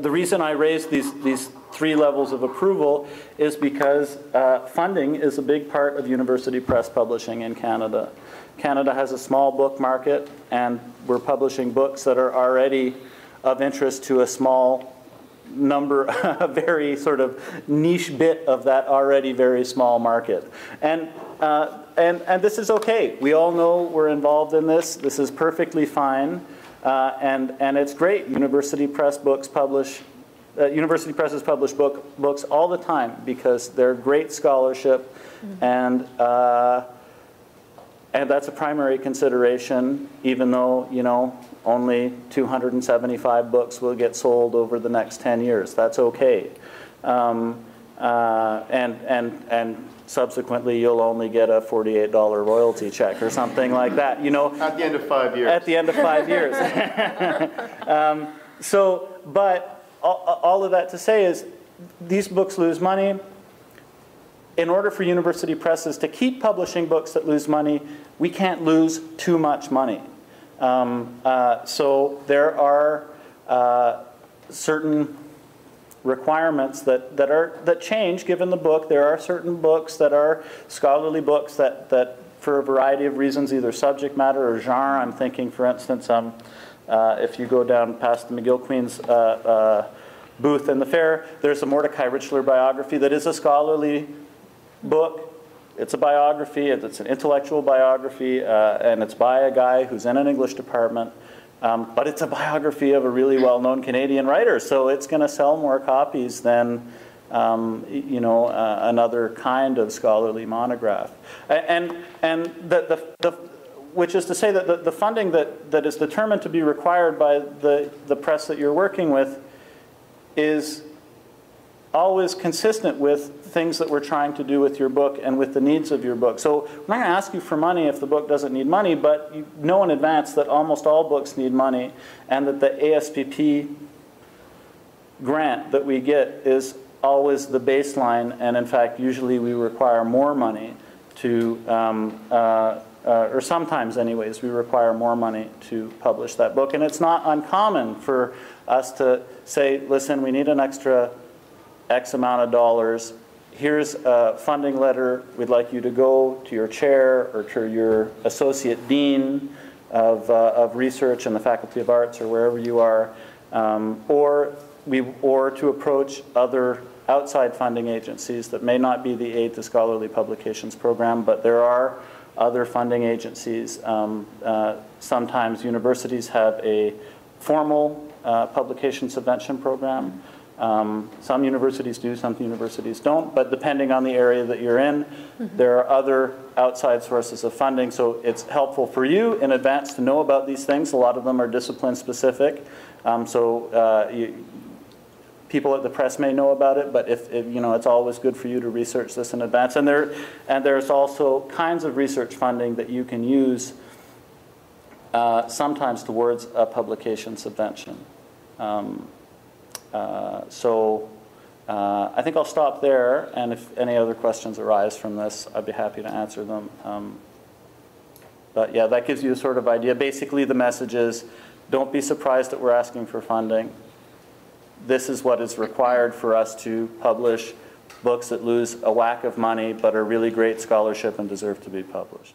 the reason I raised these three levels of approval is because funding is a big part of university press publishing in Canada. Canada has a small book market, and we're publishing books that are already of interest to a small number, a very sort of niche bit of that already very small market. And this is okay. We all know we're involved in this. This is perfectly fine. And it's great. University presses publish books all the time because they're great scholarship, and that's a primary consideration. Even though only 275 books will get sold over the next 10 years, that's okay. And subsequently, you'll only get a $48 royalty check or something like that. At the end of 5 years. At the end of 5 years. But all of that to say is, these books lose money. In order for university presses to keep publishing books that lose money, we can't lose too much money. So there are certain requirements that change given the book. There are certain books that are scholarly books that for a variety of reasons, either subject matter or genre. I'm thinking, for instance, if you go down past the McGill Queen's booth in the fair, there's a Mordecai Richler biography that is a scholarly book. It's a biography, it's an intellectual biography, and it's by a guy who's in an English department. But it's a biography of a really well-known Canadian writer, so it's going to sell more copies than another kind of scholarly monograph. Which is to say that the funding that is determined to be required by the press that you're working with is always consistent with things that we're trying to do with your book and with the needs of your book. So I'm not going to ask you for money if the book doesn't need money, but you know in advance that almost all books need money, and that the ASPP grant that we get is always the baseline, and in fact usually we require more money to, or sometimes anyways, we require more money to publish that book. And it's not uncommon for us to say, listen, we need an extra X amount of dollars. Here's a funding letter. We'd like you to go to your chair or to your associate dean of research in the Faculty of Arts or wherever you are, or to approach other outside funding agencies that may not be the Aid to Scholarly Publications program, but there are other funding agencies. Sometimes universities have a formal publication subvention program. Some universities do, some universities don't, but depending on the area that you're in, there are other outside sources of funding, so it's helpful for you in advance to know about these things. A lot of them are discipline specific, people at the press may know about it, but if it's always good for you to research this in advance. And there's also kinds of research funding that you can use sometimes towards a publication subvention. I think I'll stop there, and if any other questions arise from this, I'd be happy to answer them. But yeah, that gives you a sort of idea. Basically, the message is, don't be surprised that we're asking for funding. This is what is required for us to publish books that lose a whack of money but are really great scholarship and deserve to be published.